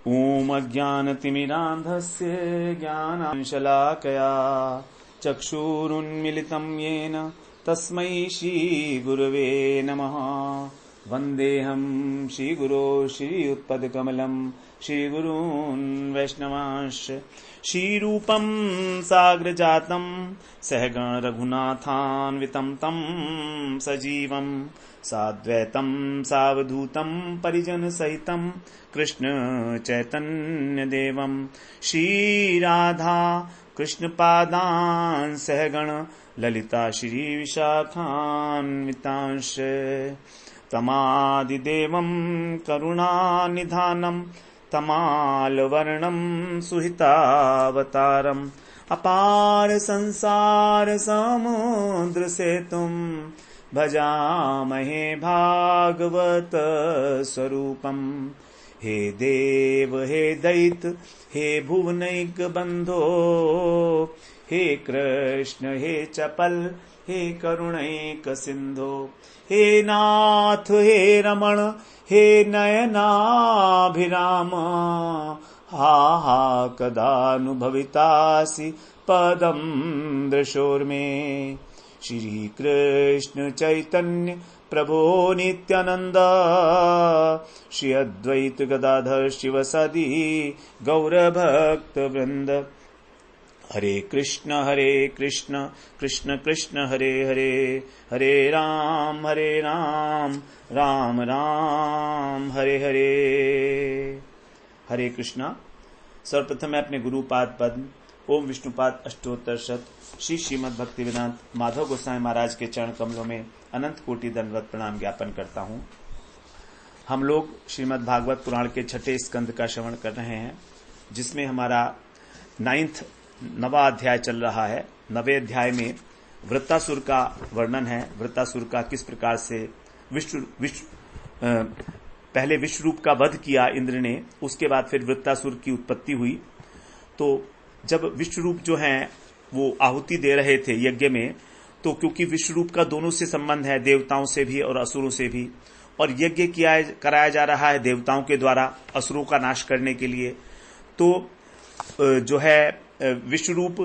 ॐ अज्ञानतिमिरान्धस्य ज्ञानांशलाकया चक्षुरुन्मिलितं येन तस्मै श्रीगुरवे नमः। वन्देऽहं श्रीगुरो श्रीयुत्पदकमलं श्रीगुरून् वैष्णवांश्च श्रीरूपं साग्रजातं सहगण रघुनाथान्वितं तं सजीवं साद्वैतं सावधूतं परिजन सहितं कृष्ण चैतन्य देवं श्रीराधा कृष्णपादान् सहगण ललिता श्री विशाखान्वितांश तमादिदेवं करुणानिधानं तमालवर्णं सुहितावतारम् अपार संसार समुद्र सेतुं भजामहे भागवत स्वरूपम्। हे देव हे दैत हे भुवनैक बंधो हे कृष्ण हे चपल हे करुणैक सिंधो हे नाथ हे रमण हे नयनाभिराम हा हा कदानुभवितासि पदं दृशोर्मे। श्री कृष्ण चैतन्य प्रभो नित्यानंद श्री अद्वैत गदाधर शिवसदि गौरभक्त वृंद। हरे कृष्ण कृष्ण कृष्ण हरे हरे हरे राम राम राम हरे हरे। हरे कृष्णा। सर्वप्रथम मैं अपने गुरुपाद पद्म ओम विष्णुपाद अष्टोत्तर शत श्री श्रीमद् भक्ति वेदांत माधव गोसाई महाराज के चरण कमलों में अनंत कोटि दंडवत प्रणाम ज्ञापन करता हूँ। हम लोग श्रीमद् भागवत पुराण के छठे स्कंद का श्रवण कर रहे हैं, जिसमें हमारा नवा अध्याय चल रहा है। नवे अध्याय में वृत्तासुर का वर्णन है। वृत्तासुर का किस प्रकार से पहले विश्व रूप का वध किया इंद्र ने, उसके बाद फिर वृत्तासुर की उत्पत्ति हुई। तो जब विश्व रूप जो हैं वो आहुति दे रहे थे यज्ञ में, तो क्योंकि विश्व रूप का दोनों से संबंध है, देवताओं से भी और असुरों से भी, और यज्ञ कराया जा रहा है देवताओं के द्वारा असुरों का नाश करने के लिए, तो जो है विश्व रूप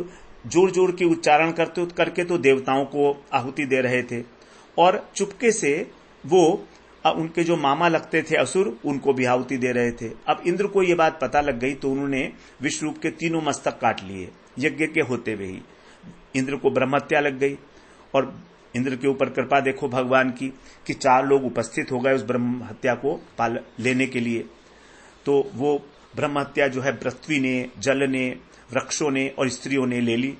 जोर जोर के उच्चारण करके तो देवताओं को आहुति दे रहे थे, और चुपके से वो उनके जो मामा लगते थे असुर, उनको भी आहुति दे रहे थे। अब इंद्र को ये बात पता लग गई, तो उन्होंने विश्व रूप के तीनों मस्तक काट लिए यज्ञ के होते हुए ही। इंद्र को ब्रह्महत्या लग गई, और इंद्र के ऊपर कृपा देखो भगवान की कि 4 लोग उपस्थित हो गए उस ब्रह्महत्या को लेने के लिए। तो वो ब्रह्महत्या जो है पृथ्वी ने, जल ने, वृक्षों ने और स्त्रियों ने ले ली,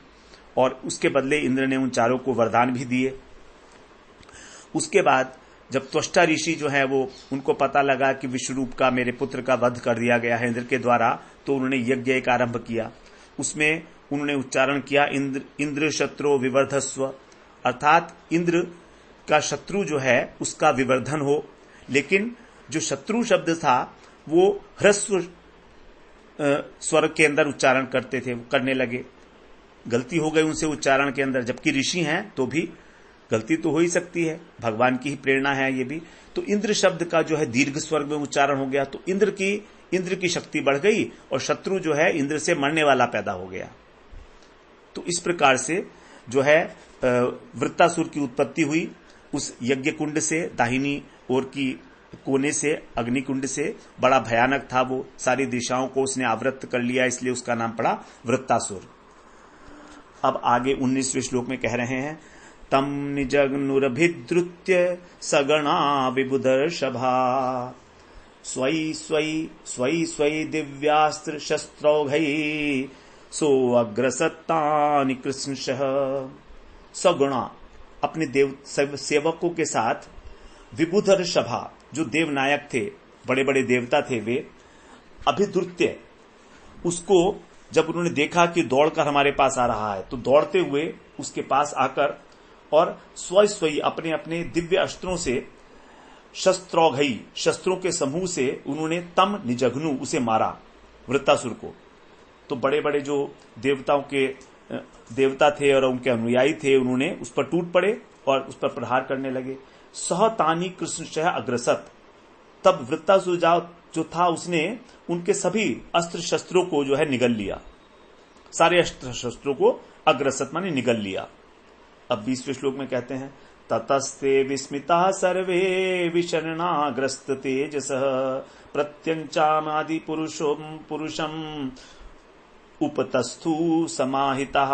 और उसके बदले इंद्र ने उन 4 को वरदान भी दिए। उसके बाद जब त्वष्टा ऋषि जो है वो उनको पता लगा कि विश्वरूप का मेरे पुत्र का वध कर दिया गया है इंद्र के द्वारा, तो उन्होंने यज्ञ एक आरंभ किया। उसमें उन्होंने उच्चारण किया इंद्र शत्रु विवर्धस्व, अर्थात इंद्र का शत्रु जो है उसका विवर्धन हो। लेकिन जो शत्रु शब्द था वो ह्रस्व स्वर के अंदर उच्चारण करते थे, करने लगे। गलती हो गई उनसे उच्चारण के अंदर, जबकि ऋषि हैं तो भी गलती तो हो ही सकती है, भगवान की ही प्रेरणा है ये भी। तो इंद्र शब्द का जो है दीर्घ स्वर में उच्चारण हो गया, तो इंद्र की शक्ति बढ़ गई, और शत्रु जो है इंद्र से मरने वाला पैदा हो गया। तो इस प्रकार से जो है वृत्तासुर की उत्पत्ति हुई उस यज्ञ कुंड से, दाहिनी ओर की कोने से, अग्निकुंड से। बड़ा भयानक था वो, सारी दिशाओं को उसने आवृत कर लिया, इसलिए उसका नाम पड़ा वृत्तासुर। अब आगे 19वें श्लोक में कह रहे हैं, तम निजग्नुरभिद्रुत्य सगणा विबुधर्षभा स्वई दिव्यास्त्र शस्त्रौघै सो अग्रसत्तानि कृष्णशः। सगुणा अपने सेवकों के साथ विबुधर्षभा, जो देवनायक थे, बड़े बड़े देवता थे वे, अभिद्रुत्य, उसको जब उन्होंने देखा कि दौड़कर हमारे पास आ रहा है, तो दौड़ते हुए उसके पास आकर और स्वई अपने अपने दिव्य अस्त्रों से, शस्त्रौघई शस्त्रों के समूह से उन्होंने तम निजघ्नु उसे मारा, वृत्तासुर को। तो बड़े बड़े जो देवता थे और उनके अनुयायी थे, उन्होंने उस पर टूट पड़े और उस पर प्रहार करने लगे। सह तानी कृष्ण अग्रसत, तब वृत्तासुर जो था उसने उनके सभी अस्त्र शस्त्रों को जो है निगल लिया, सारे अस्त्र शस्त्रों को अग्रसत माने निगल लिया। अब 20वें श्लोक में कहते हैं ततस्ते विस्मिता सर्वे विशरणाग्रस्त तेजस प्रत्यंचामादि पुरुषम उपतस्थु समाहिता।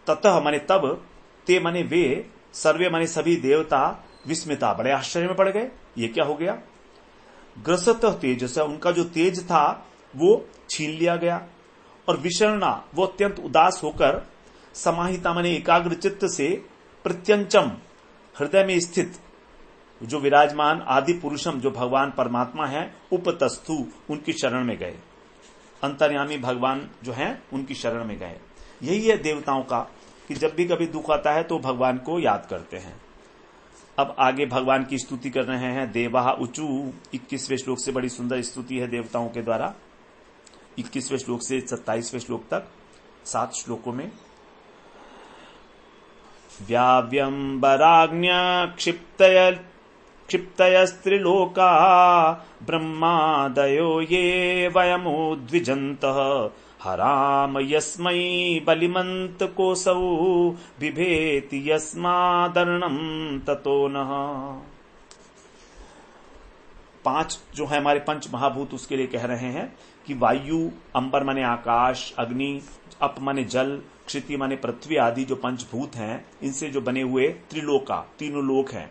ततः माने तब, ते माने वे, सर्वे माने सभी देवता, विस्मिता बड़े आश्चर्य में पड़ गए, ये क्या हो गया। ग्रसत तेजस, उनका जो तेज था वो छीन लिया गया, और विशरणा वो अत्यंत उदास होकर, समाहिता माने एकाग्र चित्त से, प्रत्यंचम हृदय में स्थित जो विराजमान आदि पुरुषम जो भगवान परमात्मा है, उपतस्थु उनकी शरण में गए, अंतर्यामी भगवान जो हैं उनकी शरण में गए। यही है देवताओं का कि जब भी कभी दुख आता है तो भगवान को याद करते हैं। अब आगे भगवान की स्तुति कर रहे हैं। देवा ऊंचू 21वें श्लोक से बड़ी सुंदर स्तुति है देवताओं के द्वारा, 21वें श्लोक से 27वें श्लोक तक 7 श्लोकों में। व्याव्यंबराग्न्य क्षिप्तयस्त्रिलोका ब्रह्मादयो ये वयमुद्विजन्तः हराम यस्मै बलिमन्त कोसौ बिभेति यस्मादर्णं ततो नः। 5 जो है हमारे पंच महाभूत उसके लिए कह रहे हैं कि वायु, अंबर माने आकाश, अग्नि, अप माने जल, क्षिति माने पृथ्वी आदि जो पंचभूत हैं, इनसे जो बने हुए त्रिलोका, तीनों लोक हैं,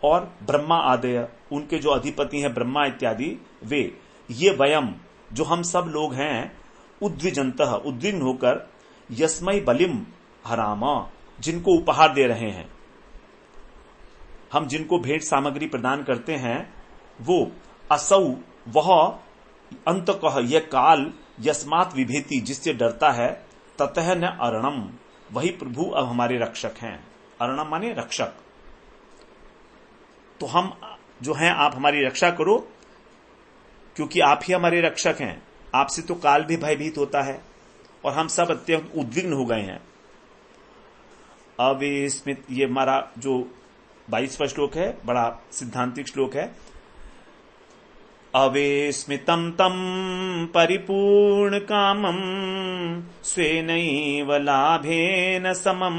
और ब्रह्मा आदय उनके जो अधिपति हैं ब्रह्मा इत्यादि, वे ये वयम जो हम सब लोग हैं, उद्विजंतः उद्विग्न होकर, यस्मै बलिम हराम जिनको उपहार दे रहे हैं, हम जिनको भेंट सामग्री प्रदान करते हैं, वो असौ वह अंतकः यह काल, यस्मात् विभेति जिससे डरता है, ततः न अरणम वही प्रभु अब हमारे रक्षक हैं। अरणम माने रक्षक। तो हम जो हैं आप हमारी रक्षा करो, क्योंकि आप ही हमारे रक्षक हैं। आपसे तो काल भी भयभीत होता है और हम सब अत्यंत उद्विग्न हो गए हैं। अविस्मित, ये हमारा जो 22वां श्लोक है, बड़ा सिद्धांतिक श्लोक है। अविस्मितं तं परिपूर्ण कामं स्वेनैव लाभेन समं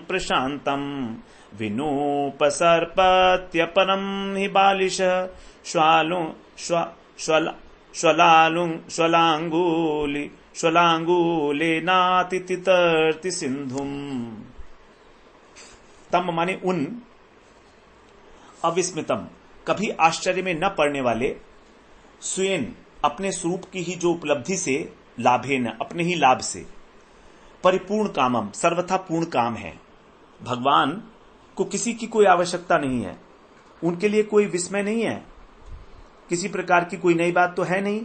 प्रशान्तं विनोपसर्पत्यपरं हि बालिश श्वलांगूलेनातितितर्ति सिंधुम। तम माने उन, अविस्मितम कभी आश्चर्य में न पड़ने वाले, स्वयं अपने स्वरूप की ही जो उपलब्धि से, लाभेन अपने ही लाभ से, परिपूर्ण कामम सर्वथा पूर्ण काम है। भगवान को किसी की कोई आवश्यकता नहीं है, उनके लिए कोई विस्मय नहीं है, किसी प्रकार की कोई नई बात तो है नहीं,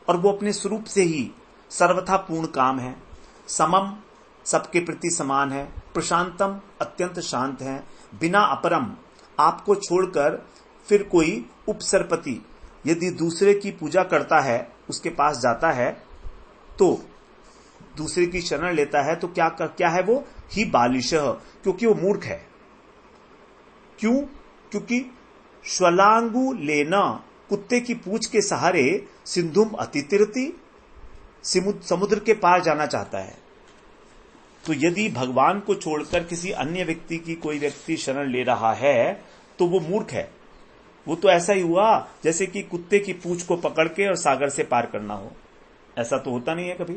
और वो अपने स्वरूप से ही सर्वथा पूर्ण काम है। समम सबके प्रति समान है, प्रशांतम अत्यंत शांत है, बिना अपरम आपको छोड़कर फिर कोई उपसर्पति यदि दूसरे की पूजा करता है, उसके पास जाता है तो दूसरे की शरण लेता है, तो क्या है वो, ही बालिश, क्योंकि वो मूर्ख है। क्यों? क्योंकि श्वलांगु लेना कुत्ते की पूंछ के सहारे सिंधुम अतितिरति समुद्र के पार जाना चाहता है। तो यदि भगवान को छोड़कर किसी अन्य व्यक्ति की कोई व्यक्ति शरण ले रहा है तो वो मूर्ख है। वो तो ऐसा ही हुआ जैसे कि कुत्ते की पूंछ को पकड़ के और सागर से पार करना हो। ऐसा तो होता नहीं है कभी,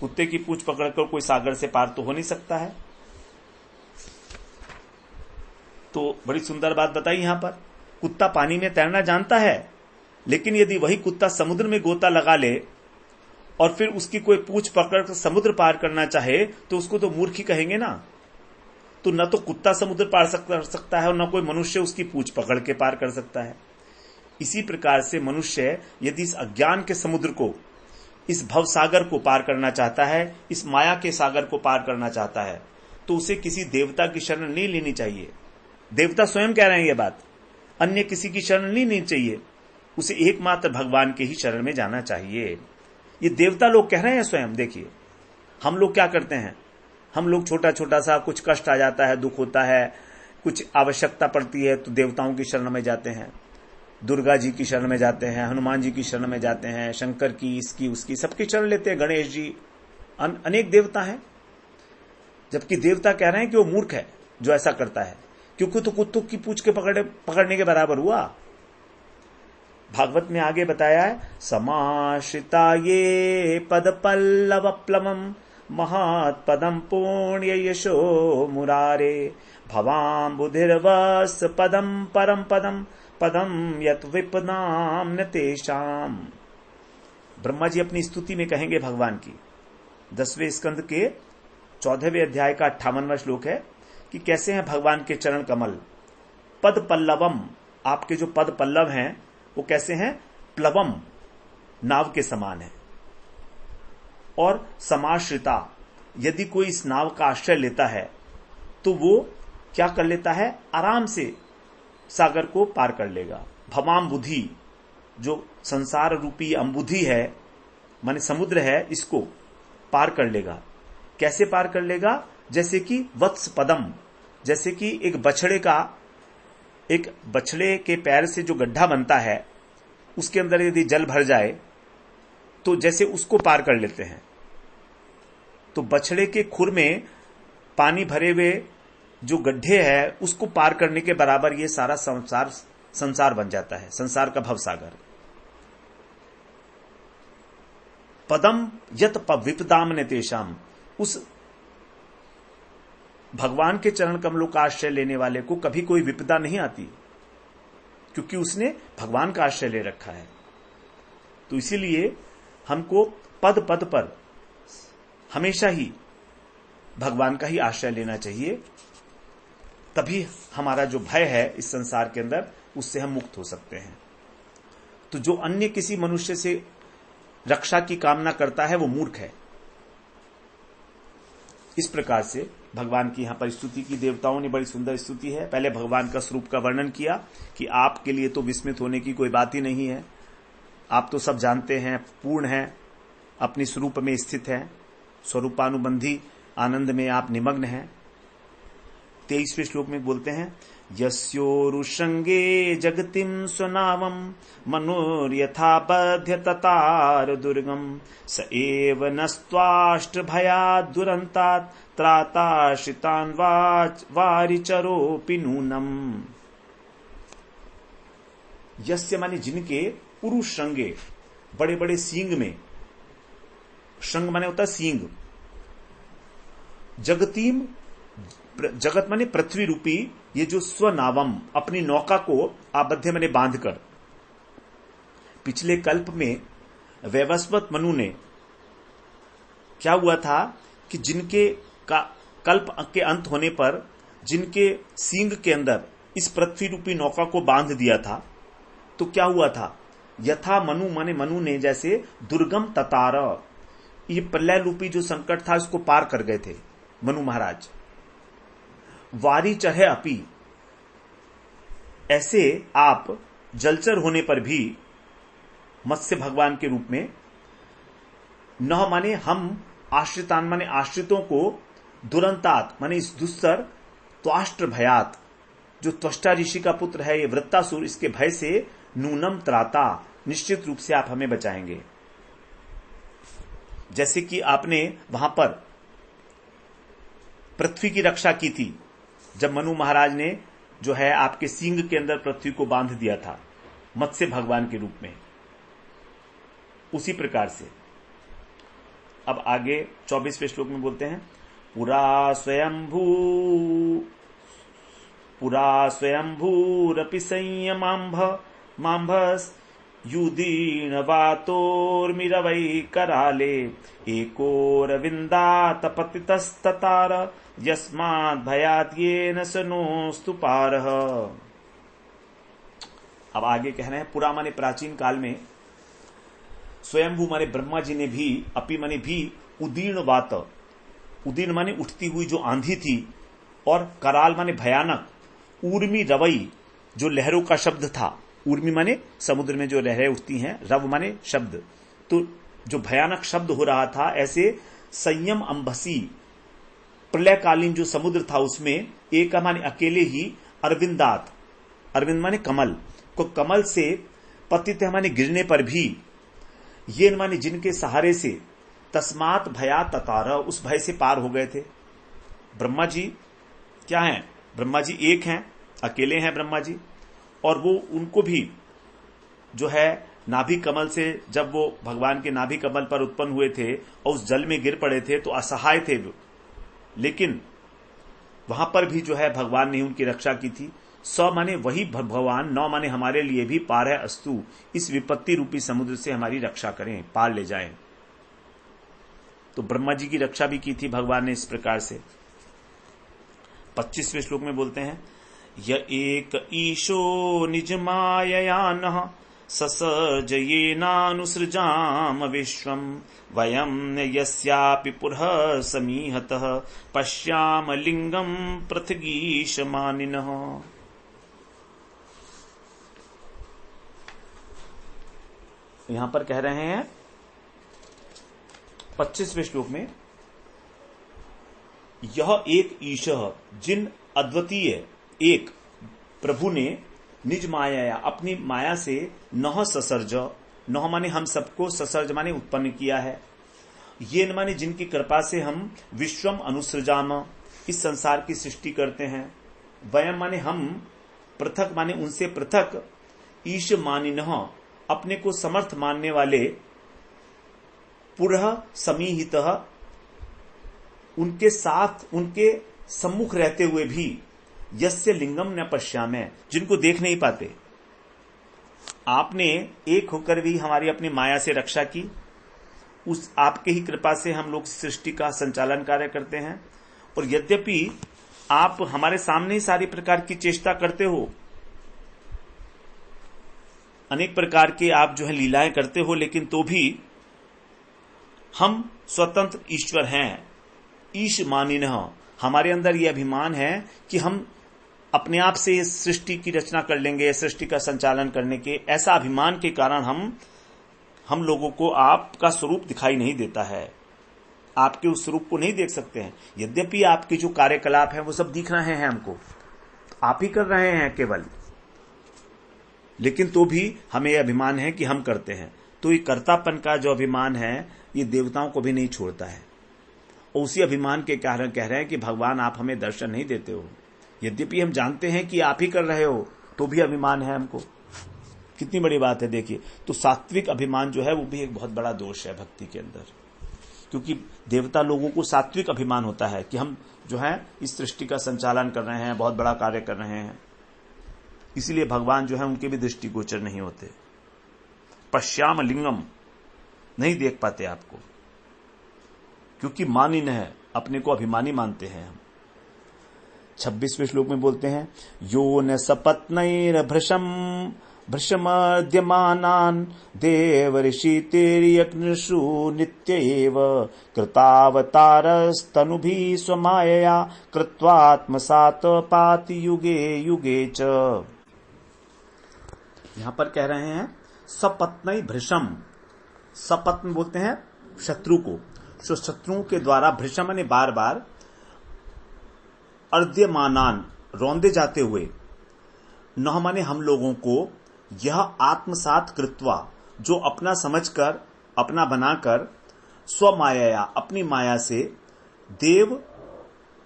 कुत्ते की पूंछ पकड़कर कोई सागर से पार तो हो नहीं सकता है। तो बड़ी सुंदर बात बताई यहां पर, कुत्ता पानी में तैरना जानता है, लेकिन यदि वही कुत्ता समुद्र में गोता लगा ले और फिर उसकी कोई पूंछ पकड़कर समुद्र पार करना चाहे तो उसको तो मूर्ख ही कहेंगे ना। तो न तो कुत्ता समुद्र पार कर सकता है और न कोई मनुष्य उसकी पूंछ पकड़ के पार कर सकता है। इसी प्रकार से मनुष्य यदि इस अज्ञान के समुद्र को, इस भव सागर को पार करना चाहता है, इस माया के सागर को पार करना चाहता है, तो उसे किसी देवता की शरण नहीं लेनी चाहिए। देवता स्वयं कह रहे हैं ये बात, अन्य किसी की शरण नहीं लेनी चाहिए, उसे एकमात्र भगवान के ही शरण में जाना चाहिए। ये देवता लोग कह रहे हैं स्वयं। देखिए हम लोग क्या करते हैं, हम लोग छोटा छोटा सा कुछ कष्ट आ जाता है, दुख होता है, कुछ आवश्यकता पड़ती है तो देवताओं की शरण में जाते हैं। दुर्गा जी की शरण में जाते हैं, हनुमान जी की शरण में जाते हैं, शंकर की, इसकी उसकी सबकी शरण लेते हैं, गणेश जी, अनेक देवता हैं। जबकि देवता कह रहे हैं कि वो मूर्ख है जो ऐसा करता है, क्योंकि तो कुत्तों की पूछ के पकड़ने के बराबर हुआ। भागवत में आगे बताया है, समाश्रिता ये पद पल्लव प्लवम महत् पदम पुण्य यशो मुरारे भवाम बुधिर्वस पदम परम पदम पदम यत विपदाम न तेषाम। ब्रह्मा जी अपनी स्तुति में कहेंगे भगवान की, 10वें स्कंद के 14वें अध्याय का 58वां श्लोक है कि कैसे हैं भगवान के चरण कमल। पद पल्लवम, आपके जो पद पल्लव हैं वो कैसे हैं? प्लवम, नाव के समान है। और समाश्रिता, यदि कोई इस नाव का आश्रय लेता है तो वो क्या कर लेता है? आराम से सागर को पार कर लेगा। भवाम बुद्धि, जो संसार रूपी अम्बुधि है माने समुद्र है, इसको पार कर लेगा। कैसे पार कर लेगा? जैसे कि वत्स पदम, जैसे कि एक बछड़े के पैर से जो गड्ढा बनता है उसके अंदर यदि जल भर जाए तो जैसे उसको पार कर लेते हैं, तो बछड़े के खुर में पानी भरे हुए जो गड्ढे है उसको पार करने के बराबर ये सारा संसार बन जाता है, संसार का भवसागर। पदम यत विपदाम ने तेषाम, उस भगवान के चरण कमलों का आश्रय लेने वाले को कभी कोई विपदा नहीं आती, क्योंकि उसने भगवान का आश्रय ले रखा है। तो इसीलिए हमको पद पद पर हमेशा ही भगवान का ही आश्रय लेना चाहिए, तभी हमारा जो भय है इस संसार के अंदर उससे हम मुक्त हो सकते हैं। तो जो अन्य किसी मनुष्य से रक्षा की कामना करता है वो मूर्ख है। इस प्रकार से भगवान की यहां पर स्तुति की, देवताओं ने बड़ी सुंदर स्तुति है। पहले भगवान का स्वरूप का वर्णन किया कि आपके लिए तो विस्मित होने की कोई बात ही नहीं है, आप तो सब जानते हैं, पूर्ण हैं, अपने स्वरूप में स्थित हैं, स्वरूपानुबंधी आनंद में आप निमग्न हैं। 23वें श्लोक में बोलते हैं, यस्योरुषंगे जगतिम स्वनावम मनोर्यथा बध्य ततार दुर्गम स एव नस्त्वाष्ट भयात् दुरंतात् त्राताश्रितान् वारिचरोऽपि नूनम। यस्य माने जिनके, उरुश्रंगे, बड़े बड़े सींग में, श्रंग माने होता है सींग, जगतीम, जगत माने पृथ्वी रूपी ये जो स्वनावम, अपनी नौका को आबद्ध माने बांधकर। पिछले कल्प में वैवस्वत मनु ने क्या हुआ था कि जिनके का कल्प के अंत होने पर जिनके सींग के अंदर इस पृथ्वी रूपी नौका को बांध दिया था, तो क्या हुआ था? यथा मनु माने मनु ने जैसे दुर्गम ततार, ये प्रलय रूपी जो संकट था इसको पार कर गए थे मनु महाराज। वारी चढ़े अपी, ऐसे आप जलचर होने पर भी मत्स्य भगवान के रूप में, न माने हम आश्रितान माने आश्रितों को, दुरंतात माने इस दुस्तर, त्वाष्ट्र भयात, जो त्वष्टा ऋषि का पुत्र है ये वृत्तासुर, इसके भय से नूनम त्राता, निश्चित रूप से आप हमें बचाएंगे। जैसे कि आपने वहां पर पृथ्वी की रक्षा की थी जब मनु महाराज ने जो है आपके सींग के अंदर पृथ्वी को बांध दिया था मत्स्य भगवान के रूप में, उसी प्रकार से अब आगे 24वें श्लोक में बोलते हैं, पुरा स्वयंभूरपि संयमांभस युदीर्ण वातोर्मिरवै कराले एकोरविंदात पतितस्ततार यस्माद् भयात् येन स नोस्तु पारः। अब आगे कह रहे हैं, पुरा माने प्राचीन काल में, स्वयंभू माने ब्रह्मा जी ने भी, अपि माने भी, उदीर्ण वात, उदीर्ण माने उठती हुई जो आंधी थी, और कराल माने भयानक, ऊर्मी रवई जो लहरों का शब्द था, ऊर्मी माने समुद्र में जो लहरें उठती हैं, रव माने शब्द, तो जो भयानक शब्द हो रहा था, ऐसे संयम अंबसी, प्रलयकालीन जो समुद्र था उसमें एक माने अकेले ही, अरविंदात, अरविंद माने कमल, को कमल से पतित माने गिरने पर भी ये माने जिनके सहारे से तस्मात भया ततार, उस भय से पार हो गए थे। ब्रह्मा जी क्या हैं? ब्रह्मा जी एक हैं, अकेले हैं ब्रह्मा जी, और वो उनको भी जो है नाभि कमल से, जब वो भगवान के नाभि कमल पर उत्पन्न हुए थे और उस जल में गिर पड़े थे तो असहाय थे वो, लेकिन वहां पर भी जो है भगवान ने उनकी रक्षा की थी। स माने वही भगवान, नौ माने हमारे लिए भी पार है अस्तु, इस विपत्ति रूपी समुद्र से हमारी रक्षा करें, पार ले जाएं। तो ब्रह्मा जी की रक्षा भी की थी भगवान ने इस प्रकार से। 25वें श्लोक में बोलते हैं, य एक ईशो निज माययानः ससर्जयेनानुसृजाम विश्वम वयम यस्यापि पुरः समीहतः पश्याम लिंगम पृथगीश मानिनः। यहां पर कह रहे हैं 25वें श्लोक में, यह एक ईशः, जिन अद्वितीय एक प्रभु ने निज माया, अपनी माया से नह ससर्ज, नह माने हम सबको, ससर्ज माने उत्पन्न किया है, ये माने जिनकी कृपा से हम विश्वम अनुसृजाम, इस संसार की सृष्टि करते हैं, वयम माने हम, पृथक माने उनसे पृथक, ईश मानिनः अपने को समर्थ मानने वाले, पुरः समीहितः उनके साथ, उनके सम्मुख रहते हुए भी, यस्य लिंगम न पश्यामि, जिनको देख नहीं पाते। आपने एक होकर भी हमारी अपनी माया से रक्षा की, उस आपके ही कृपा से हम लोग सृष्टि का संचालन कार्य करते हैं, और यद्यपि आप हमारे सामने ही सारी प्रकार की चेष्टा करते हो, अनेक प्रकार के आप जो है लीलाएं करते हो, लेकिन तो भी हम स्वतंत्र ईश्वर हैं। ईश मानिनः, हमारे अंदर यह अभिमान है कि हम अपने आप से इस सृष्टि की रचना कर लेंगे, सृष्टि का संचालन करने के, ऐसा अभिमान के कारण हम लोगों को आपका स्वरूप दिखाई नहीं देता है, आपके उस स्वरूप को नहीं देख सकते हैं। यद्यपि आपके जो कार्यकलाप हैं वो सब दिख रहे हैं हमको, आप ही कर रहे हैं केवल, लेकिन तो भी हमें यह अभिमान है कि हम करते हैं। तो ये कर्तापन का जो अभिमान है ये देवताओं को भी नहीं छोड़ता है, और उसी अभिमान के कारण कह रहे हैं कि भगवान आप हमें दर्शन नहीं देते हो, यद्यपि हम जानते हैं कि आप ही कर रहे हो, तो भी अभिमान है हमको। कितनी बड़ी बात है देखिए। तो सात्विक अभिमान जो है वो भी एक बहुत बड़ा दोष है भक्ति के अंदर, क्योंकि देवता लोगों को सात्विक अभिमान होता है कि हम जो है इस सृष्टि का संचालन कर रहे हैं, बहुत बड़ा कार्य कर रहे हैं, इसलिए भगवान जो है उनके भी दृष्टिगोचर नहीं होते। पश्याम लिंगम, नहीं देख पाते आपको, क्योंकि मानिन है, अपने को अभिमानी मानते हैं हम। 26वें श्लोक में बोलते हैं, यो न सपत्नैर्भृशम भृशमद्यमानान् देव ऋषितिर्यज्ञषु नित्यैव कृतावतारस्तनुभिः स्वमायया कृत्वात्मसात् पाति युगे युगे च। यहां पर कह रहे हैं सपत्नै भृशम, सपत्न बोलते हैं शत्रु को, जो शत्रुओं के द्वारा, भृशम ने बार बार, अर्ध्यमानान रौंदे जाते हुए, नह माने हम लोगों को, यह आत्मसात कृत्वा जो अपना समझकर, अपना बनाकर, स्वमाया अपनी माया से, देव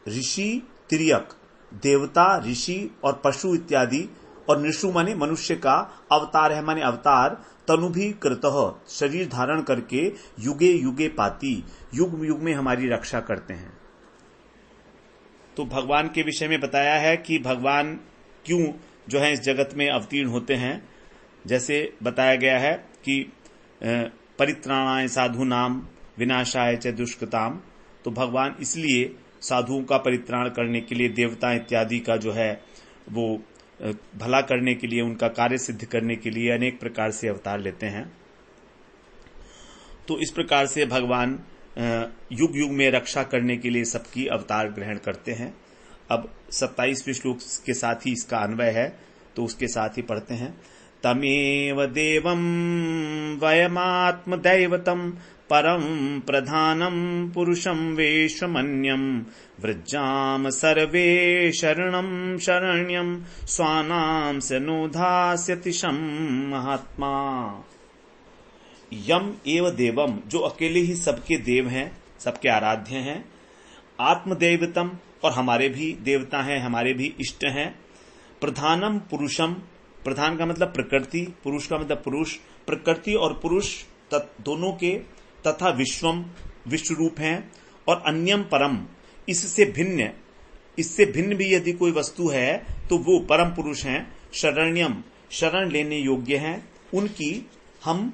ऋषि तिर्यक देवता ऋषि और पशु इत्यादि, और नृषु माने मनुष्य का अवतार है, माने अवतार, तनुभि कृतः शरीर धारण करके, युगे युगे पाती युग युग में हमारी रक्षा करते हैं। तो भगवान के विषय में बताया है कि भगवान क्यों जो है इस जगत में अवतीर्ण होते हैं। जैसे बताया गया है कि परित्राणाय साधु नाम विनाशाय च दुष्कृताम, तो भगवान इसलिए साधुओं का परित्राण करने के लिए, देवता इत्यादि का जो है वो भला करने के लिए, उनका कार्य सिद्ध करने के लिए अनेक प्रकार से अवतार लेते हैं। तो इस प्रकार से भगवान युग युग में रक्षा करने के लिए सबकी अवतार ग्रहण करते हैं। अब 27वें श्लोक के साथ ही इसका अन्वय है, तो उसके साथ ही पढ़ते हैं। तमेव देवं वयमात्मदैवतं परम प्रधानम पुरुषम वेश्मन्यम व्रजाम सर्वे शरणम शरण्यम स्वानाम स नोधास्यति शं महात्मा। यम एव देवम, जो अकेले ही सबके देव हैं, सबके आराध्य हैं। आत्मदेवतम, और हमारे भी देवता हैं, हमारे भी इष्ट हैं। प्रधानम पुरुषम, प्रधान का मतलब प्रकृति, पुरुष का मतलब पुरुष, प्रकृति और पुरुष दोनों के, तथा विश्वम, विश्व रूप हैं। और अन्यम परम, इससे भिन्न भी यदि कोई वस्तु है तो वो परम पुरुष हैं। शरण्यम, शरण लेने योग्य हैं उनकी। हम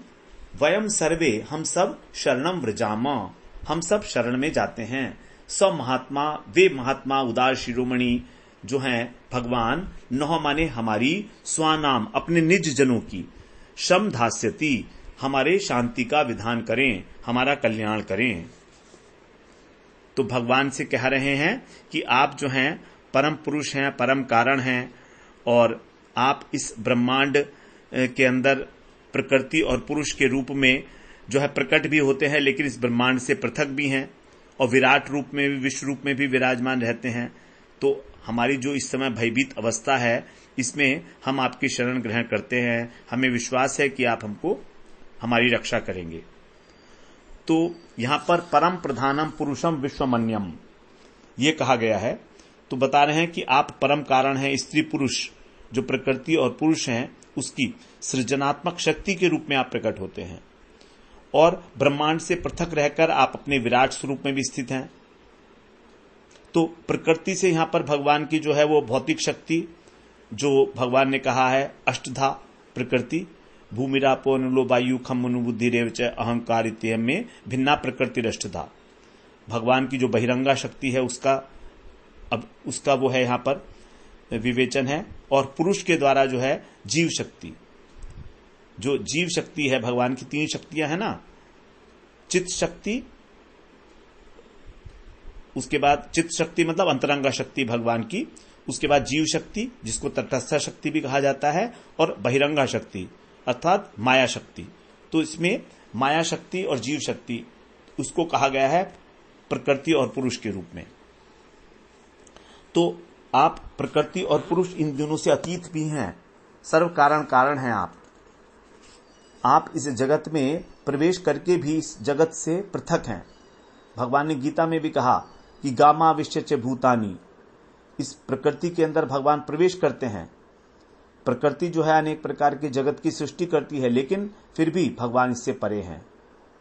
वयम सर्वे, हम सब शरणम व्रजामा, हम सब शरण में जाते हैं। स महात्मा, वे महात्मा उदार शिरोमणि जो हैं भगवान, नह माने हमारी, स्वानाम अपने निज जनों की, शम धास्यति हमारे शांति का विधान करें, हमारा कल्याण करें। तो भगवान से कह रहे हैं कि आप जो हैं परम पुरुष हैं, परम कारण हैं, और आप इस ब्रह्मांड के अंदर प्रकृति और पुरुष के रूप में जो है प्रकट भी होते हैं, लेकिन इस ब्रह्मांड से पृथक भी हैं, और विराट रूप में भी, विश्व रूप में भी विराजमान रहते हैं। तो हमारी जो इस समय भयभीत अवस्था है, इसमें हम आपकी शरण ग्रहण करते हैं, हमें विश्वास है कि आप हमको हमारी रक्षा करेंगे। तो यहां पर परम प्रधानम पुरुषम विश्वमन्यम ये कहा गया है। तो बता रहे हैं कि आप परम कारण हैं, स्त्री पुरुष जो प्रकृति और पुरुष हैं उसकी सृजनात्मक शक्ति के रूप में आप प्रकट होते हैं, और ब्रह्मांड से पृथक रहकर आप अपने विराट स्वरूप में भी स्थित हैं। तो प्रकृति से यहां पर भगवान की जो है वो भौतिक शक्ति, जो भगवान ने कहा है अष्टधा प्रकृति, भूमिरापो नुलो वायु खम मनु बुद्धि रेवच अहंकार इत्यम में भिन्ना प्रकृति अष्टधा। भगवान की जो बहिरंगा शक्ति है उसका वो है यहां पर विवेचन है। और पुरुष के द्वारा जो है जीव शक्ति, जो जीव शक्ति है भगवान की, तीन शक्तियां है ना, चित्त शक्ति, उसके बाद चित्त शक्ति मतलब अंतरंगा शक्ति भगवान की, उसके बाद जीव शक्ति जिसको तटस्थ शक्ति भी कहा जाता है, और बहिरंगा शक्ति अर्थात माया शक्ति। तो इसमें माया शक्ति और जीव शक्ति उसको कहा गया है प्रकृति और पुरुष के रूप में। तो आप प्रकृति और पुरुष इन दोनों से अतीत भी हैं, सर्व कारण हैं आप इस जगत में प्रवेश करके भी इस जगत से पृथक हैं। भगवान ने गीता में भी कहा कि गामा विश्च भूतानी, इस प्रकृति के अंदर भगवान प्रवेश करते हैं। प्रकृति जो है अनेक प्रकार के जगत की सृष्टि करती है, लेकिन फिर भी भगवान इससे परे हैं,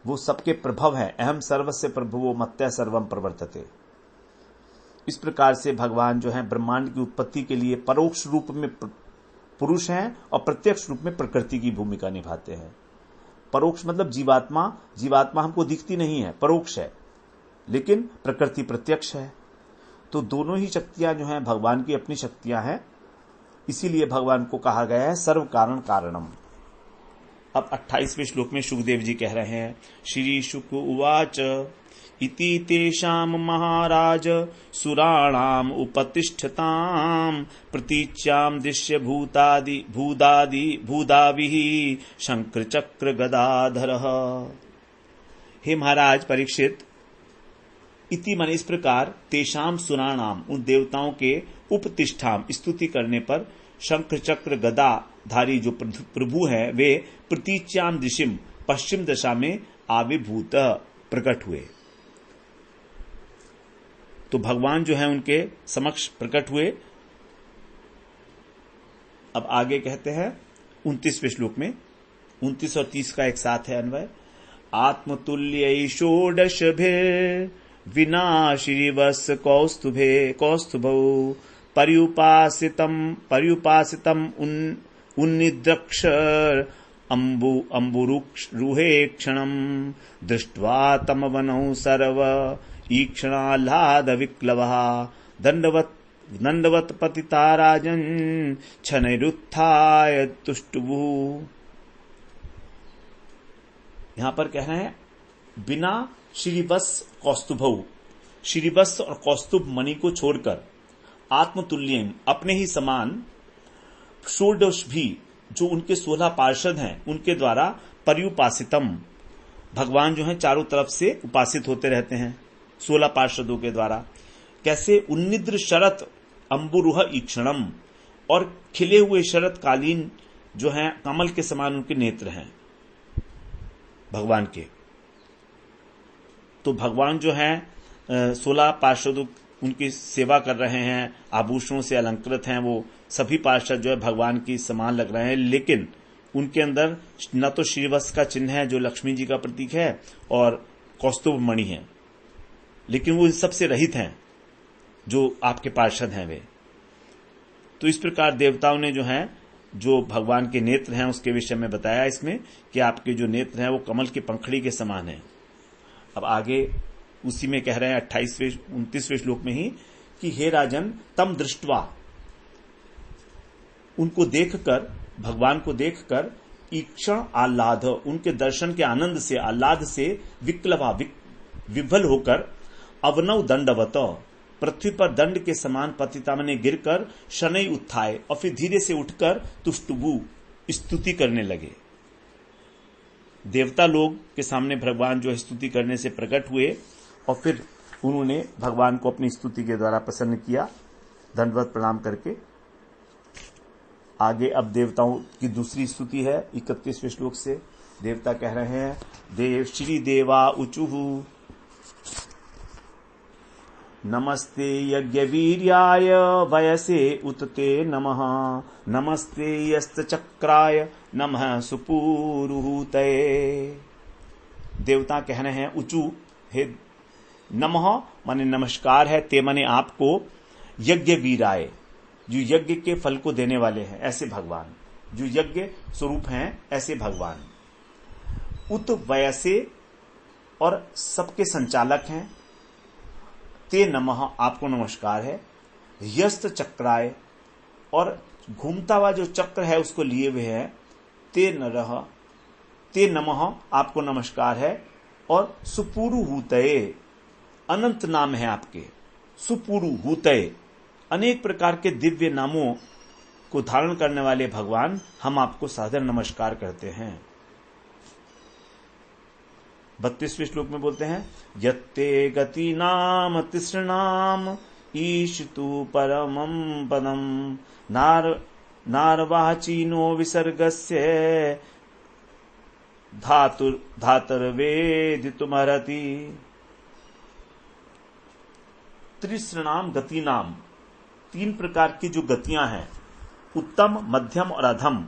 वो सबके प्रभव है। अहम सर्वस्य प्रभुवो मत्तः सर्वम प्रवर्तते। इस प्रकार से भगवान जो है ब्रह्मांड की उत्पत्ति के लिए परोक्ष रूप में पुरुष हैं और प्रत्यक्ष रूप में प्रकृति की भूमिका निभाते हैं। परोक्ष मतलब जीवात्मा हमको दिखती नहीं है, परोक्ष है, लेकिन प्रकृति प्रत्यक्ष है। तो दोनों ही शक्तियां जो हैं भगवान की अपनी शक्तियां हैं, इसीलिए भगवान को कहा गया है सर्व कारण कारणम। अब 28वें श्लोक में सुखदेव जी कह रहे हैं, श्री शुक उवाच इति तेषाम महाराज सुराणाम उपतिष्ठताम प्रतीच्याम दृश्य भूदादिः शंकर चक्र गदाधर। हे महाराज परीक्षित, इति मन इस प्रकार, तेषाम सुराणाम उन देवताओं के उपतिष्ठाम स्तुति करने पर शंख चक्र गदा धारी जो प्रभु है वे प्रतीच्याम दिशिम पश्चिम दशा में आविर्भूत प्रकट हुए। तो भगवान जो है उनके समक्ष प्रकट हुए। अब आगे कहते हैं 29वें श्लोक में, 29 और 30 का एक साथ है अन्वय। आत्मतुल्य षोडशभे विना श्रीवस कौस्तुभौ पर्युपासितम उन्निद्रक्षर अम्बुरुहे क्षणम दृष्ट्वा तमवनौ सर्व ईक्षणाह्लाद विक्लवः दंडवत पतिता राजन छनैरुत्थाय तुष्टुवु। यहां पर कह रहे हैं बिना श्रीवत्स कौस्तुभौ, श्रीवत्स और कौस्तुभ मणि को छोड़कर आत्मतुल्यम अपने ही समान षोडश भी जो उनके 16 पार्षद हैं उनके द्वारा पर्युपासितम भगवान जो है चारों तरफ से उपासित होते रहते हैं 16 पार्षदों के द्वारा। कैसे? उन्निद्र शरत अंबुरुह ईक्षणम, और खिले हुए शरत कालीन जो हैं कमल के समान उनके नेत्र हैं भगवान के। तो भगवान जो हैं 16 पार्षदों उनकी सेवा कर रहे हैं, आभूषणों से अलंकृत हैं, वो सभी पार्षद जो है भगवान की समान लग रहे हैं, लेकिन उनके अंदर न तो श्रीवत्स का चिन्ह है जो लक्ष्मी जी का प्रतीक है और कौस्तुभ मणि है, लेकिन वो इन सबसे रहित हैं जो आपके पार्षद हैं वे। तो इस प्रकार देवताओं ने जो है जो भगवान के नेत्र हैं उसके विषय में बताया इसमें कि आपके जो नेत्र हैं वो कमल की पंखड़ी के समान हैं। अब आगे उसी में कह रहे हैं 28वें 29वें श्लोक में ही कि हे राजन तम दृष्टवा, उनको देखकर, भगवान को देखकर ईक्षण आह्लाद, उनके दर्शन के आनंद से, आह्लाद से विक्लवा विभल होकर अवनव दंडवत, पृथ्वी पर दंड के समान पतितामने गिरकर शनै उत्थाय, और फिर धीरे से उठकर तुष्टुबु स्तुति करने लगे। देवता लोग के सामने भगवान जो स्तुति करने से प्रकट हुए और फिर उन्होंने भगवान को अपनी स्तुति के द्वारा प्रसन्न किया दंडवत प्रणाम करके। आगे अब देवताओं की दूसरी स्तुति है 31वें श्लोक से। देवता कह रहे हैं देव श्री देवा उचुहु नमस्ते यज्ञवीर्याय वयसे उतते नमः, नमस्ते यस्तचक्राय नमः सुपूरुहूतये। देवता कह रहे हैं उचु, हे नमः माने नमस्कार है, ते माने आपको, यज्ञ वीराय जो यज्ञ के फल को देने वाले हैं ऐसे भगवान, जो यज्ञ स्वरूप हैं ऐसे भगवान, उत वयसे और सबके संचालक हैं, ते नमः आपको नमस्कार है, यस्त चक्राय और घूमता हुआ जो चक्र है उसको लिए हुए हैं, ते नमः आपको नमस्कार है, और सुपुरुहूतये अनंत नाम है आपके, सुपुरुहूतये अनेक प्रकार के दिव्य नामों को धारण करने वाले भगवान, हम आपको सादर नमस्कार करते हैं। 32वें श्लोक में बोलते हैं यत्ते गति नाम तिसृणाम ईशतु परमं पदम नारवाचीनो विसर्गस्य धातुर्वेदितुमर्हति। त्रिसृणाम गति नाम, 3 प्रकार की जो गतियां हैं, उत्तम, मध्यम और अधम,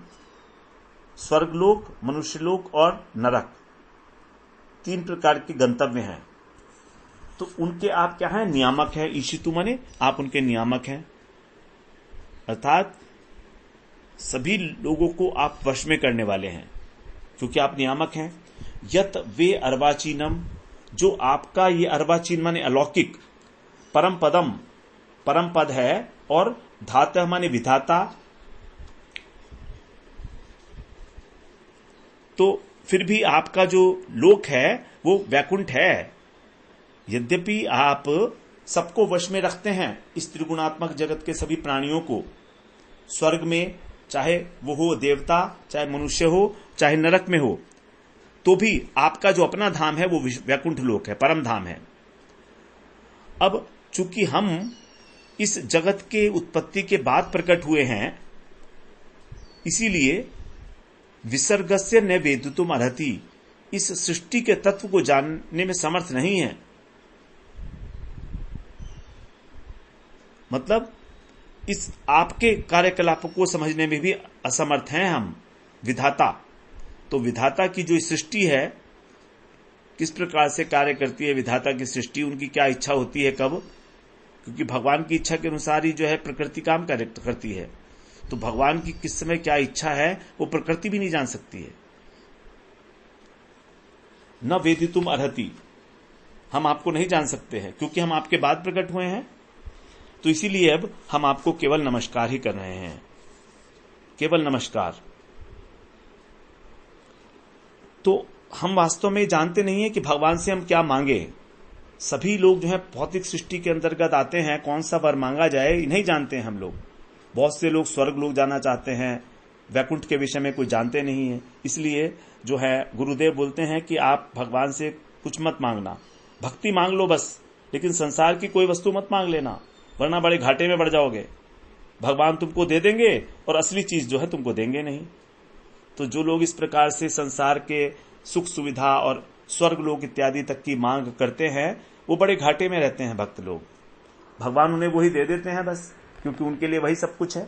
स्वर्गलोक, मनुष्यलोक और नरक, 3 प्रकार के गंतव्य हैं। तो उनके आप क्या हैं? नियामक हैं। ईशितु माने आप उनके नियामक हैं, अर्थात सभी लोगों को आप वश में करने वाले हैं क्योंकि आप नियामक हैं। यत वे अर्वाचीनम, जो आपका ये अर्वाचीन माने अलौकिक, परम पदम परम पद है, और धाता माने विधाता, तो फिर भी आपका जो लोक है वो वैकुंठ है। यद्यपि आप सबको वश में रखते हैं, इस त्रिगुणात्मक जगत के सभी प्राणियों को, स्वर्ग में चाहे वो हो देवता, चाहे मनुष्य हो, चाहे नरक में हो, तो भी आपका जो अपना धाम है वो वैकुंठ लोक है, परम धाम है। अब चूंकि हम इस जगत के उत्पत्ति के बाद प्रकट हुए हैं, इसीलिए विसर्गस्य न वेदितुम अर्हति, इस सृष्टि के तत्व को जानने में समर्थ नहीं है। मतलब इस आपके कार्यकलापों को समझने में भी असमर्थ हैं हम, विधाता। तो विधाता की जो सृष्टि है किस प्रकार से कार्य करती है, विधाता की सृष्टि, उनकी क्या इच्छा होती है, कब, क्योंकि भगवान की इच्छा के अनुसार ही जो है प्रकृति काम करती है। तो भगवान की किस समय क्या इच्छा है वो प्रकृति भी नहीं जान सकती है। न वेदितुम अर्हति, हम आपको नहीं जान सकते हैं क्योंकि हम आपके बाद प्रकट हुए हैं। तो इसीलिए अब हम आपको केवल नमस्कार ही कर रहे हैं, केवल नमस्कार। तो हम वास्तव में जानते नहीं है कि भगवान से हम क्या मांगे। सभी लोग जो है भौतिक सृष्टि के अंतर्गत आते हैं, कौन सा वर मांगा जाए नहीं जानते हैं हम लोग। बहुत से लोग स्वर्ग लोग जाना चाहते हैं, वैकुंठ के विषय में कुछ जानते नहीं है। इसलिए जो है गुरुदेव बोलते हैं कि आप भगवान से कुछ मत मांगना, भक्ति मांग लो बस, लेकिन संसार की कोई वस्तु मत मांग लेना, वरना बड़े घाटे में बढ़ जाओगे। भगवान तुमको दे देंगे और असली चीज जो है तुमको देंगे नहीं। तो जो लोग इस प्रकार से संसार के सुख सुविधा और स्वर्ग लोक इत्यादि तक की मांग करते हैं, वो बड़े घाटे में रहते हैं भक्त लोग। भगवान उन्हें वही दे देते हैं बस, क्योंकि उनके लिए वही सब कुछ है।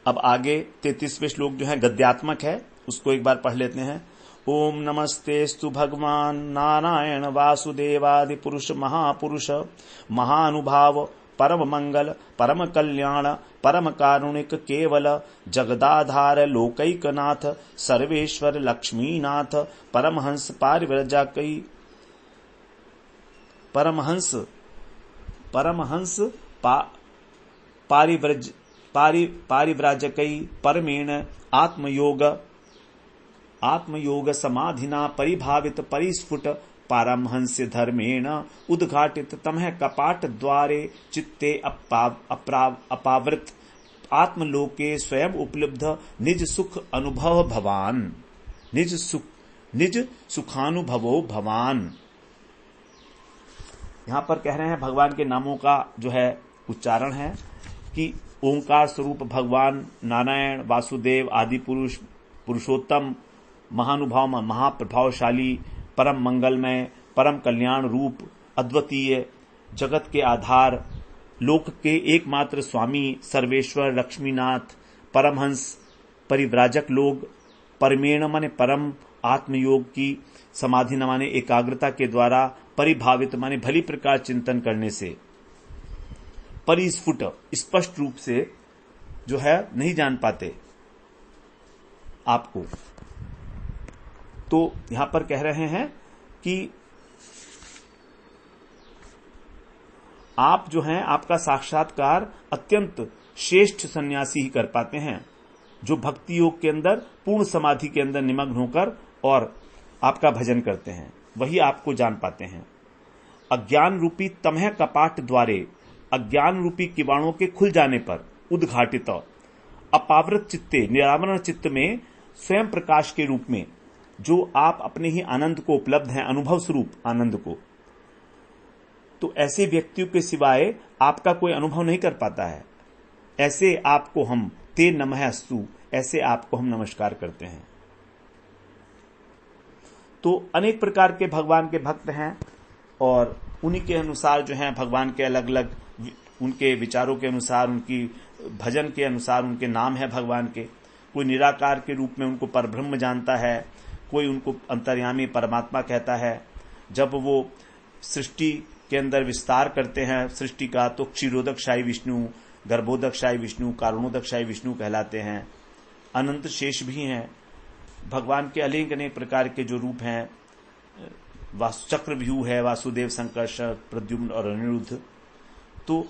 अब आगे 33वें श्लोक जो है गद्यात्मक है, उसको एक बार पढ़ लेते हैं। ओम नमस्तेस्तु भगवान नारायण वासुदेवादि पुरुष महापुरुष महानुभाव परम मंगल परम कल्याण परम कारुणिक केवल जगदाधार लोकैकनाथ सर्वेश्वर लक्ष्मीनाथ परमहंस पारिव्रजकई परमहंस पारिव्राजकई परमेण आत्मयोग समाधिना परिभावित परिस्फुट पारमहंस्य धर्मेण उद्घाटित तमह कपाट द्वारे चित्ते अपावृत आत्मलोके स्वयं उपलब्ध निज सुख अनुभव भवान निज सुखानुभवो भवान। यहां पर कह रहे हैं भगवान के नामों का जो है उच्चारण है कि ओंकार स्वरूप भगवान नारायण वासुदेव आदि पुरुष पुरुषोत्तम महानुभाव महाप्रभावशाली परम मंगलमय परम कल्याण रूप अद्वितीय जगत के आधार लोक के एकमात्र स्वामी सर्वेश्वर लक्ष्मीनाथ परमहंस परिव्राजक लोग परमेण माने परम आत्मयोग की समाधि न माने एकाग्रता के द्वारा परिभावित माने भली प्रकार चिंतन करने से परिस्फुट स्पष्ट रूप से जो है नहीं जान पाते आपको। तो यहां पर कह रहे हैं कि आप जो हैं आपका साक्षात्कार अत्यंत श्रेष्ठ सन्यासी ही कर पाते हैं, जो भक्ति योग के अंदर पूर्ण समाधि के अंदर निमग्न होकर और आपका भजन करते हैं, वही आपको जान पाते हैं। अज्ञान रूपी तमह कपाट द्वारे अज्ञान रूपी किवाणों के खुल जाने पर उद्घाटित अपावृत चित्ते निरावरण चित्त में स्वयं प्रकाश के रूप में जो आप अपने ही आनंद को उपलब्ध हैं, अनुभव स्वरूप आनंद को, तो ऐसे व्यक्तियों के सिवाय आपका कोई अनुभव नहीं कर पाता है। ऐसे आपको हम ते नमः अस्तु, ऐसे आपको हम नमस्कार करते हैं। तो अनेक प्रकार के भगवान के भक्त हैं और उन्हीं के अनुसार जो हैं भगवान के अलग अलग उनके विचारों के अनुसार उनकी भजन के अनुसार उनके नाम है भगवान के। कोई निराकार के रूप में उनको परब्रह्म जानता है, कोई उनको अंतर्यामी परमात्मा कहता है। जब वो सृष्टि के अंदर विस्तार करते हैं सृष्टि का, तो क्षीरोदकशाही विष्णु, गर्भोदकशाही विष्णु, कारुणोदकशाही विष्णु कहलाते हैं। अनंत शेष भी हैं। भगवान के अनेक अनेक प्रकार के जो रूप हैं, चक्रव्यूह है, वासुदेव, संकर्षण, प्रद्युम्न और अनिरुद्ध, तो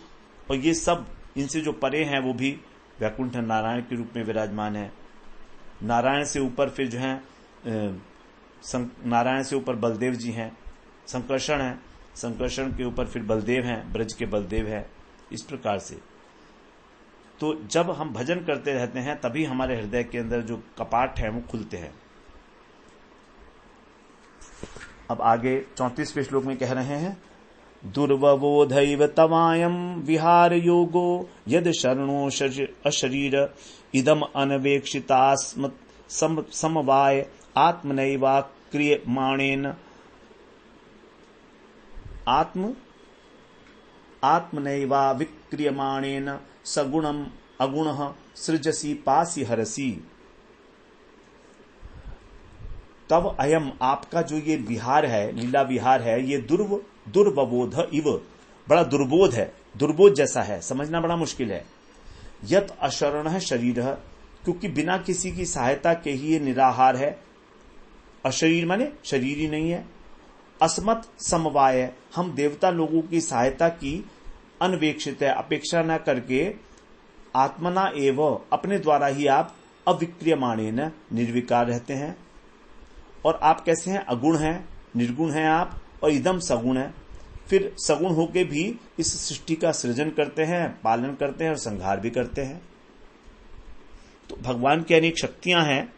और ये सब इनसे जो परे हैं वो भी वैकुंठ नारायण के रूप में विराजमान है। नारायण से ऊपर फिर जो है नारायण से ऊपर बलदेव जी हैं, संकर्षण है, संकर्षण के ऊपर फिर बलदेव हैं, ब्रज के बलदेव है। इस प्रकार से तो जब हम भजन करते रहते हैं तभी हमारे हृदय के अंदर जो कपाट है वो खुलते हैं। अब आगे 34वें श्लोक में कह रहे हैं, दुर्वबोधैव तवायम विहार योगो यद शरणो अशरीर इदम अनवेक्षितास्म समवाय आत्मनैवा क्रियमाणेन आत्मनैवा विक्रियमाणेन सगुणम अगुणः सृजसी पासी हरसी। तब अयम आपका जो ये विहार है, लीला विहार है, ये दुर्वबोध इव, बड़ा दुर्बोध है, दुर्बोध जैसा है, समझना बड़ा मुश्किल है। यत अशरण शरीर, क्योंकि बिना किसी की सहायता के ही ये निराहार है। अशरीर माने शरीर ही नहीं है। अस्मत् समवाय, हम देवता लोगों की सहायता की अनवेक्षित है, अपेक्षा न करके आत्मना एव, अपने द्वारा ही आप अविक्रियमाणेन निर्विकार रहते हैं। और आप कैसे हैं? अगुण हैं, निर्गुण हैं आप, और इदम सगुण है। फिर सगुण होके भी इस सृष्टि का सृजन करते हैं, पालन करते हैं और संहार भी करते हैं। तो भगवान की अनेक शक्तियां हैं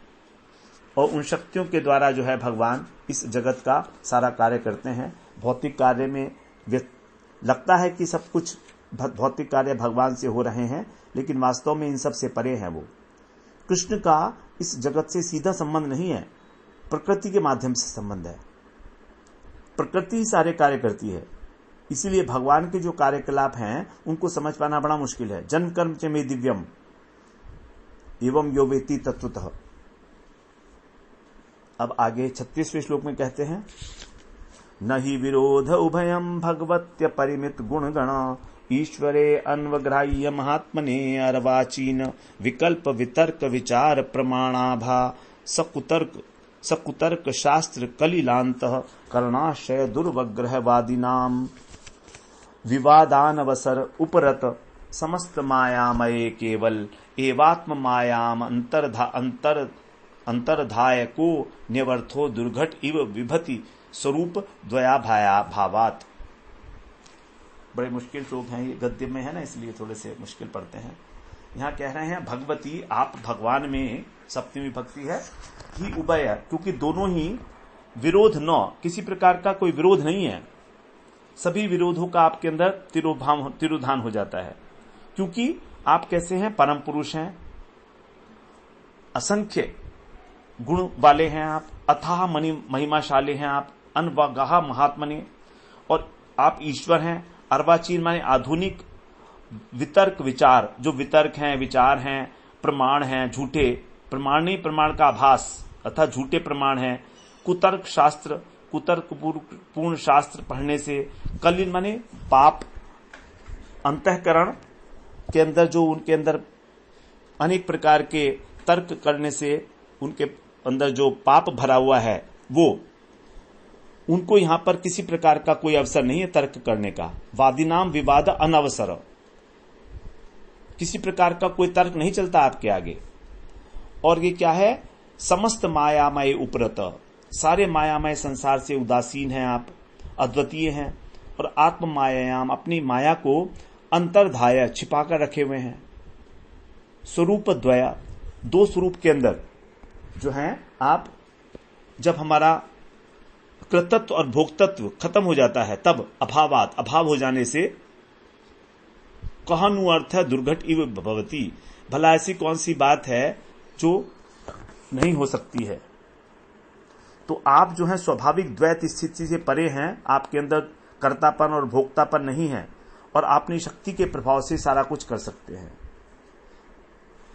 और उन शक्तियों के द्वारा जो है भगवान इस जगत का सारा कार्य करते हैं। भौतिक कार्य में लगता है कि सब कुछ भौतिक कार्य भगवान से हो रहे हैं, लेकिन वास्तव में इन सब से परे हैं। वो कृष्ण का इस जगत से सीधा संबंध नहीं है, प्रकृति के माध्यम से संबंध है। प्रकृति ही सारे कार्य करती है, इसीलिए भगवान के जो कार्यकलाप हैं उनको समझ पाना बड़ा मुश्किल है। जन्म कर्म च मे दिव्यम एवं यो वेति तत्वतः। अब आगे 36वें श्लोक में कहते हैं, न हि विरोध उभयम भगवत्य परिमित गुण गण ईश्वरे अन्वग्राह्य महात्मने अर्वाचीन विकल्प वितर्क विचार प्रमाणाभा सकुतर्क शास्त्र कलिलांत कर्णाशय दुर्वग्रहवादिनाम विवादानवसर उपरत समस्त मायामये केवल एवात्म मायाम अंतर्धाय को न्यवर्थो दुर्घट इव विभति स्वरूप द्वया भावात। बड़े मुश्किल श्लोक हैं, ये गद्य में है ना, इसलिए थोड़े से मुश्किल पड़ते हैं। यहाँ कह रहे हैं भगवती, आप भगवान में सप्तमी भक्ति है ही उभय, क्योंकि दोनों ही विरोध न, किसी प्रकार का कोई विरोध नहीं है। सभी विरोधों का आपके अंदर तिरोधान हो जाता है, क्योंकि आप कैसे हैं, परम पुरुष हैं, असंख्य गुण वाले हैं आप, अथाह महिमाशाली हैं आप, अनवगाह महात्मने, और आप ईश्वर हैं। अर्वाचीन माने आधुनिक वितर्क विचार, जो वितर्क हैं, विचार हैं, प्रमाण हैं, झूठे प्रमाण नहीं, प्रमाण का आभास अर्थात झूठे प्रमाण हैं। कुतर्क शास्त्र, कुतर्क पूर्ण शास्त्र पढ़ने से, कलिन माने पाप, अंतःकरण के अंदर जो उनके अंदर अनेक प्रकार के तर्क करने से उनके अंदर जो पाप भरा हुआ है, वो उनको यहां पर किसी प्रकार का कोई अवसर नहीं है तर्क करने का। वादिनाम विवाद अनवसर, किसी प्रकार का कोई तर्क नहीं चलता आपके आगे। और ये क्या है, समस्त मायामय उपरत, सारे मायामय संसार से उदासीन हैं आप, अद्वितीय हैं, और आत्म मायायाम, अपनी माया को अंतर्धाय छिपाकर रखे हुए हैं। स्वरूप द्वया, दो स्वरूप के अंदर जो हैं आप, जब हमारा कृतत्व और भोक्तत्व खत्म हो जाता है तब अभावात, अभाव हो जाने से कहनु अर्थ है दुर्घट इव भवती, भला ऐसी कौन सी बात है जो नहीं हो सकती है। तो आप जो है स्वाभाविक द्वैत स्थिति से परे हैं, आपके अंदर कर्तापन और भोक्तापन नहीं है, और अपनी शक्ति के प्रभाव से सारा कुछ कर सकते हैं।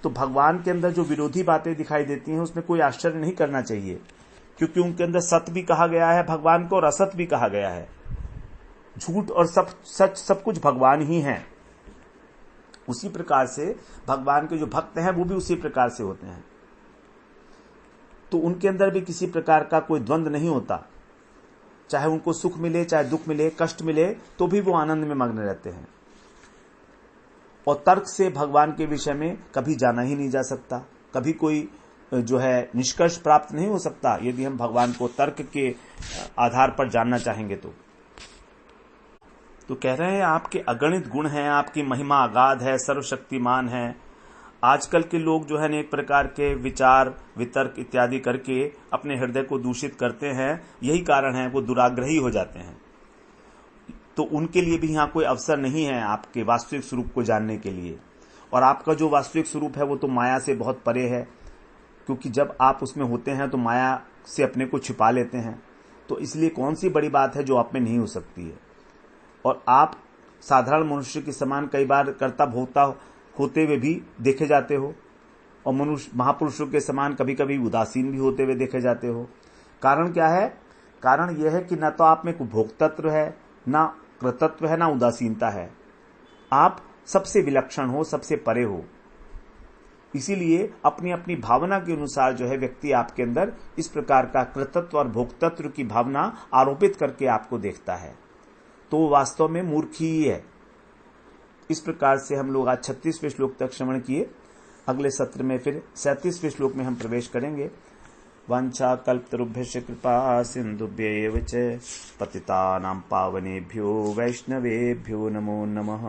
तो भगवान के अंदर जो विरोधी बातें दिखाई देती हैं उसमें कोई आश्चर्य नहीं करना चाहिए, क्योंकि उनके अंदर सत भी कहा गया है भगवान को और असत भी कहा गया है। झूठ और सच सब कुछ भगवान ही है। उसी प्रकार से भगवान के जो भक्त हैं वो भी उसी प्रकार से होते हैं, तो उनके अंदर भी किसी प्रकार का कोई द्वंद्व नहीं होता। चाहे उनको सुख मिले, चाहे दुख मिले, कष्ट मिले, तो भी वो आनंद में मग्न रहते हैं। और तर्क से भगवान के विषय में कभी जाना ही नहीं जा सकता, कभी कोई जो है निष्कर्ष प्राप्त नहीं हो सकता यदि हम भगवान को तर्क के आधार पर जानना चाहेंगे। तो कह रहे हैं आपके अगणित गुण हैं, आपकी महिमा अगाध है, सर्वशक्तिमान है। आजकल के लोग जो है एक प्रकार के विचार वितर्क इत्यादि करके अपने हृदय को दूषित करते हैं, यही कारण है वो दुराग्रही हो जाते हैं। तो उनके लिए भी यहाँ कोई अवसर नहीं है आपके वास्तविक स्वरूप को जानने के लिए। और आपका जो वास्तविक स्वरूप है वो तो माया से बहुत परे है, क्योंकि जब आप उसमें होते हैं तो माया से अपने को छिपा लेते हैं। तो इसलिए कौन सी बड़ी बात है जो आप में नहीं हो सकती है। और आप साधारण मनुष्य के समान कई बार कर्ता भोक्ता होते हुए भी देखे जाते हो, और मनुष्य महापुरुषों के समान कभी कभी उदासीन भी होते हुए देखे जाते हो। कारण क्या है? कारण यह है कि न तो आप में कोई भोक्तत्व है, ना कृतत्व है, ना उदासीनता है। आप सबसे विलक्षण हो, सबसे परे हो। इसीलिए अपनी अपनी भावना के अनुसार जो है व्यक्ति आपके अंदर इस प्रकार का कृतत्व और भोक्तत्व की भावना आरोपित करके आपको देखता है, तो वो वास्तव में मूर्ख ही है। इस प्रकार से हम लोग आज 36वें श्लोक तक श्रवण किए। अगले सत्र में फिर 37वें श्लोक में हम प्रवेश करेंगे। वांछा कल्पतरुभ्यश्च कृपा सिन्धुभ्यैव च पतितानां पावनेभ्यो वैष्णवेभ्यो नमो नमः।